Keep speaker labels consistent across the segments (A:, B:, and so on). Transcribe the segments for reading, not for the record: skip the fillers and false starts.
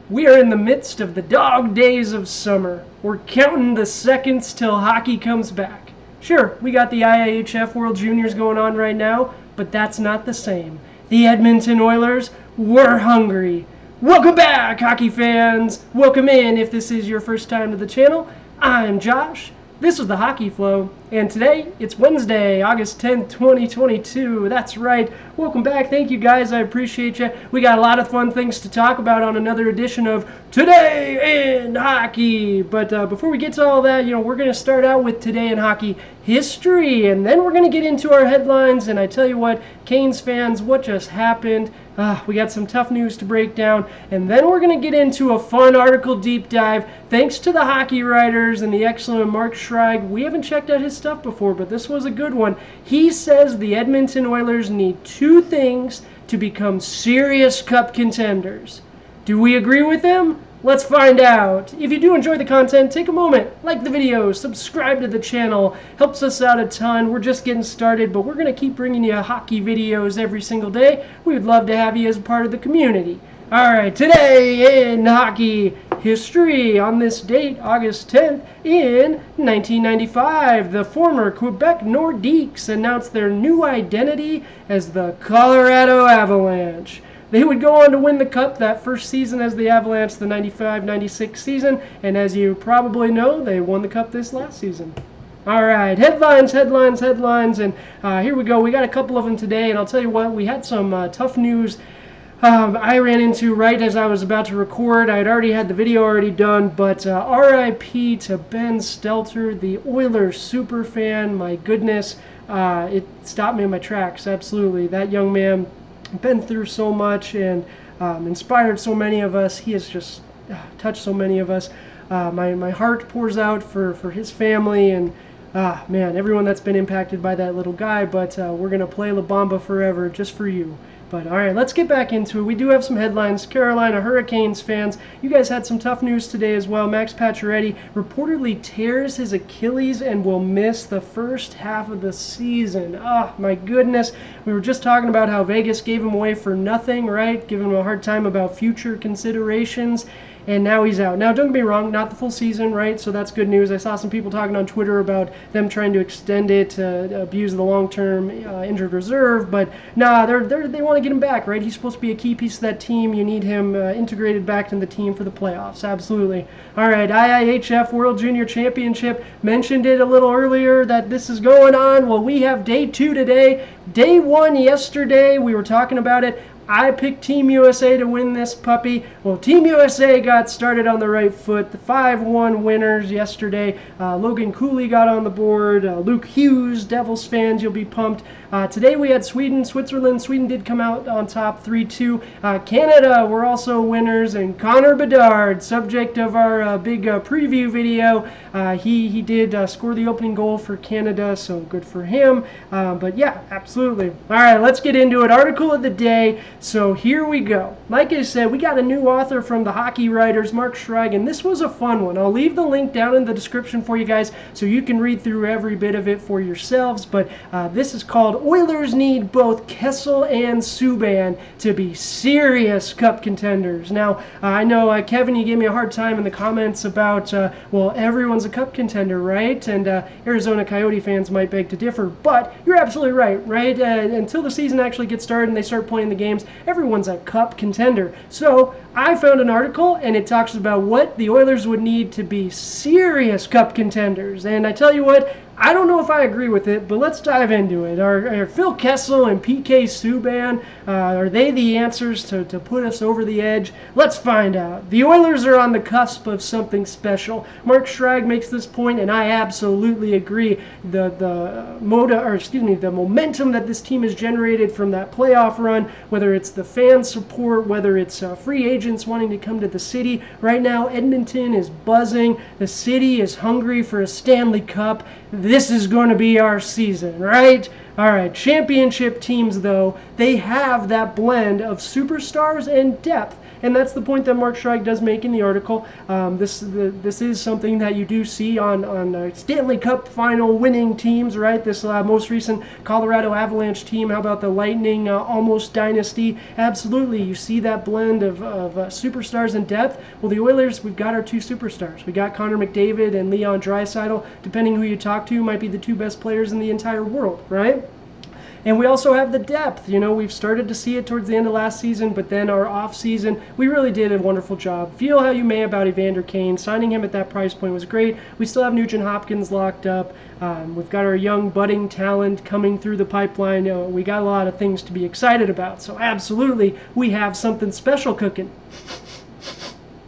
A: We are in the midst of the dog days of summer. We're counting the seconds till hockey comes back. Sure, we got the IIHF World Juniors going on right now, but that's not the same. The Edmonton Oilers, we're hungry. Welcome back, hockey fans. Welcome in if this is your first time to the channel. I'm Josh. This is the Hockey Flow, and today it's Wednesday, August 10th, 2022. That's right. Welcome back. Thank you, guys. I appreciate you. We got a lot of fun things to talk about on another edition of Today in Hockey. But before we get to all that, we're going to start out with Today in Hockey history, and then we're going to get into our headlines. And I tell you what, Canes fans, what just happened? We got some tough news to break down, and then we're going to get into a fun article deep dive. Thanks to the hockey writers and the excellent Mark Scheig. We haven't checked out his stuff before, but this was a good one. He says the Edmonton Oilers need two things to become serious cup contenders. Do we agree with him? Let's find out. If you do enjoy the content, take a moment, like the video, subscribe to the channel. Helps us out a ton. We're just getting started, but we're going to keep bringing you hockey videos every single day. We would love to have you as a part of the community. All right, today in hockey history, on this date, August 10th, in 1995, the former Quebec Nordiques announced their new identity as the Colorado Avalanche. They would go on to win the Cup that first season as the Avalanche, the 95-96 season, and as you probably know, they won the Cup this last season. All right, headlines, and here we go. We got a couple of them today, and I'll tell you what, we had some tough news I ran into right as I was about to record. I had already had the video already done, but RIP to Ben Stelter, the Oilers super fan. My goodness, it stopped me in my tracks, absolutely. That young man been through so much and inspired so many of us. He has just touched so many of us. My heart pours out for his family and man, everyone that's been impacted by that little guy. But we're gonna play La Bamba forever just for you. But all right, let's get back into it. We do have some headlines. Carolina Hurricanes fans, you guys had some tough news today as well. Max PACIORETTY reportedly tears his Achilles and will miss the first half of the season. My goodness. We were just talking about how Vegas gave him away for nothing, right? Giving him a hard time about future considerations. And now he's out. Now, don't get me wrong, not the full season, right? So that's good news. I saw some people talking on Twitter about them trying to extend it to abuse the long-term injured reserve. But nah, they want to get him back, right? He's supposed to be a key piece of that team. You need him integrated back into the team for the playoffs. Absolutely. All right, IIHF World Junior Championship. Mentioned it a little earlier that this is going on. Well, we have day 2 today. Day 1 yesterday. We were talking about it. I picked Team USA to win this puppy. Well, Team USA got started on the right foot. The 5-1 winners yesterday. Logan Cooley got on the board. Luke Hughes, Devils fans, you'll be pumped. Today we had Sweden, Switzerland. Sweden did come out on top 3-2. Canada were also winners. And Connor Bedard, subject of our big preview video, he did score the opening goal for Canada, so good for him. But yeah, absolutely. All right, let's get into it. Article of the day. So here we go. Like I said, we got a new author from the hockey writers, Mark Scheig, and this was a fun one. I'll leave the link down in the description for you guys so you can read through every bit of it for yourselves. But this is called Oilers Need Both Kessel and Subban to Be Serious Cup Contenders. Now, I know, Kevin, you gave me a hard time in the comments about, well, everyone's a cup contender, right? And Arizona Coyote fans might beg to differ, but you're absolutely right? Until the season actually gets started and they start playing the games, everyone's a cup contender. So I found an article and it talks about what the Oilers would need to be serious cup contenders. And I tell you what, I don't know if I agree with it, but let's dive into it. Are Phil Kessel and PK Subban, are they the answers to put us over the edge? Let's find out. The Oilers are on the cusp of something special. Mark Scheig makes this point, and I absolutely agree. The momentum that this team has generated from that playoff run, whether it's the fan support, whether it's free agents wanting to come to the city. Right now, Edmonton is buzzing. The city is hungry for a Stanley Cup. This is going to be our season, right? All right, championship teams, though, they have that blend of superstars and depth. And that's the point that Mark Scheig does make in the article. This is something that you do see on Stanley Cup final winning teams, right? This most recent Colorado Avalanche team. How about the Lightning almost dynasty? Absolutely, you see that blend of superstars and depth. Well, the Oilers, we've got our two superstars. We got Connor McDavid and Leon Draisaitl. Depending who you talk to, might be the two best players in the entire world, right? And we also have the depth. You know, we've started to see it towards the end of last season, but then our off season, we really did a wonderful job. Feel how you may about Evander Kane. Signing him at that price point was great. We still have Nugent Hopkins locked up. We've got our young budding talent coming through the pipeline. We got a lot of things to be excited about. So absolutely, we have something special cooking.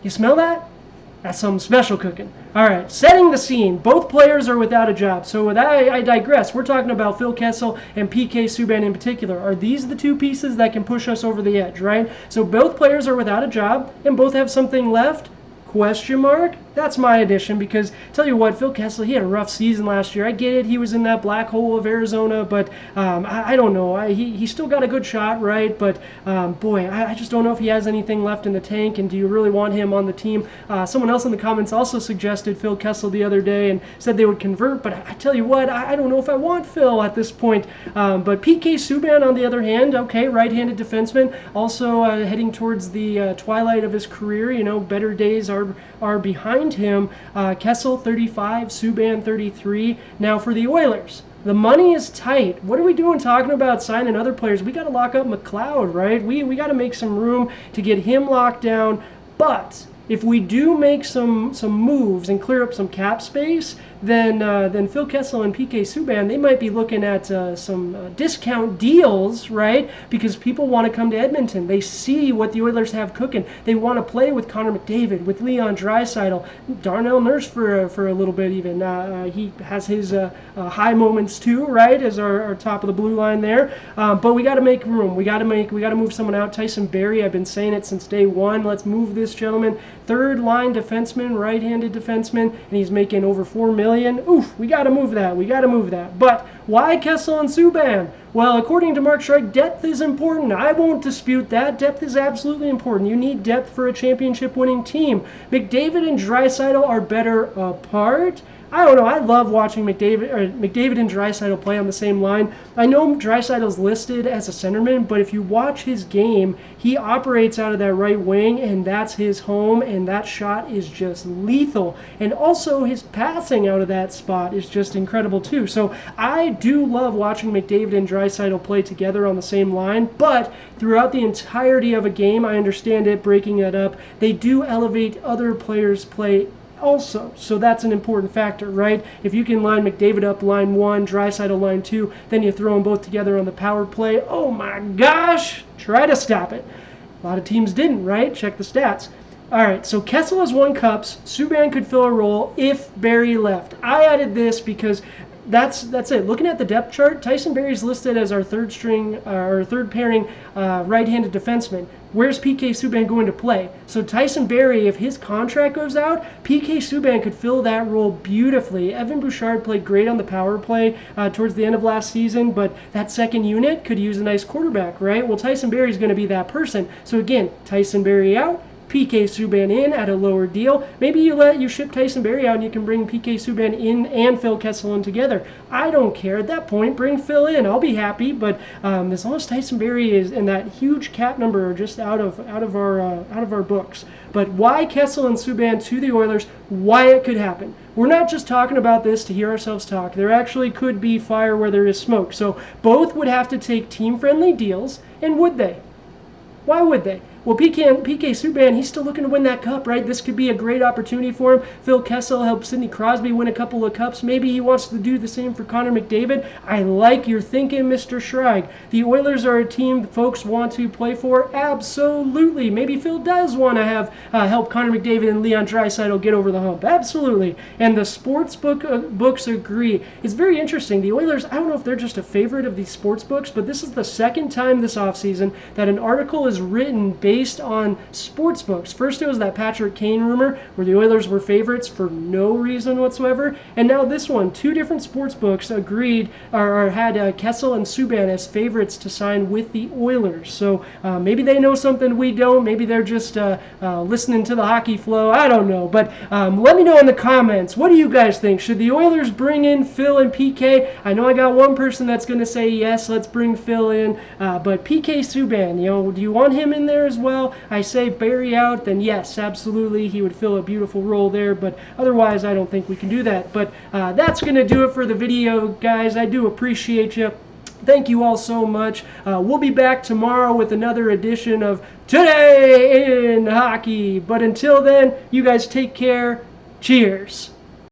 A: You smell that? That's something special cooking. All right, setting the scene. Both players are without a job. So with that, I digress. We're talking about Phil Kessel and PK Subban in particular. Are these the two pieces that can push us over the edge, right? So both players are without a job and both have something left? Question mark? That's my addition, because tell you what, Phil Kessel, he had a rough season last year. I get it, he was in that black hole of Arizona, but I don't know. He still got a good shot, right? But boy, I just don't know if he has anything left in the tank, and do you really want him on the team? Someone else in the comments also suggested Phil Kessel the other day and said they would convert, but I tell you what, I don't know if I want Phil at this point. But PK Subban, on the other hand, okay, right-handed defenseman, also heading towards the twilight of his career. You know, better days are behind him. Kessel 35, Subban 33. Now for the Oilers, the money is tight. What are we doing talking about signing other players? We got to lock up McLeod, right? We got to make some room to get him locked down. But if we do make some moves and clear up some cap space, then Phil Kessel and PK Subban, they might be looking at some discount deals, right? Because people want to come to Edmonton. They see what the Oilers have cooking. They want to play with Connor McDavid, with Leon Draisaitl, Darnell Nurse for a little bit even. He has his high moments too, right? As our top of the blue line there. But we got to make room. We got to move someone out. Tyson Barrie, I've been saying it since day one. Let's move this gentleman. Third line defenseman, right-handed defenseman, and he's making over $4 million. Oof, we got to move that. We got to move that. But why Kessel and Subban? Well, according to Mark Scheig, depth is important. I won't dispute that. Depth is absolutely important. You need depth for a championship-winning team. McDavid and Draisaitl are better apart. I don't know. I love watching McDavid and Draisaitl play on the same line. I know Draisaitl's listed as a centerman, but if you watch his game, he operates out of that right wing, and that's his home, and that shot is just lethal. And also his passing out of that spot is just incredible too. So I do love watching McDavid and Draisaitl play together on the same line, but throughout the entirety of a game, I understand it, breaking it up, they do elevate other players' play also. So that's an important factor, right? If you can line McDavid up line 1, Draisaitl line 2, then you throw them both together on the power play. Oh my gosh! Try to stop it. A lot of teams didn't, right? Check the stats. All right, so Kessel has 1 cups. Subban could fill a role if Barrie left. I added this because that's it. Looking at the depth chart, Tyson Barrie's listed as our third pairing right-handed defenseman. Where's PK Subban going to play? So Tyson Barrie, if his contract goes out, PK Subban could fill that role beautifully. Evan Bouchard played great on the power play towards the end of last season, but that second unit could use a nice quarterback, right? Well, Tyson Barrie's going to be that person. So again, Tyson Barrie out, PK Subban in at a lower deal. Maybe you ship Tyson Barrie out and you can bring PK Subban in and Phil Kessel in together. I don't care. At that point, bring Phil in. I'll be happy. But as long as Tyson Barrie is in that huge cap number, are just out of our books. But why Kessel and Subban to the Oilers? Why it could happen? We're not just talking about this to hear ourselves talk. There actually could be fire where there is smoke. So both would have to take team-friendly deals, and would they? Why would they? Well, PK Subban, he's still looking to win that cup, right? This could be a great opportunity for him. Phil Kessel helped Sidney Crosby win a couple of cups. Maybe he wants to do the same for Connor McDavid. I like your thinking, Mr. Scheig. The Oilers are a team folks want to play for. Absolutely. Maybe Phil does want to have help Connor McDavid and Leon Draisaitl get over the hump. Absolutely. And the sports books agree. It's very interesting. The Oilers, I don't know if they're just a favorite of these sports books, but this is the second time this offseason that an article is written based based on sports books. First it was that Patrick Kane rumor where the Oilers were favorites for no reason whatsoever, and now this one, two different sports books agreed or had Kessel and Subban as favorites to sign with the Oilers. So maybe they know something we don't. Maybe they're just listening to the hockey flow. I don't know. But let me know in the comments. What do you guys think? Should the Oilers bring in Phil and PK? I know I got one person that's going to say yes, let's bring Phil in. But PK Subban, do you want him in there as well? I say Barry out, then yes, absolutely. He would fill a beautiful role there. But otherwise, I don't think we can do that. But that's going to do it for the video, guys. I do appreciate you. Thank you all so much. We'll be back tomorrow with another edition of Today in Hockey. But until then, you guys take care. Cheers.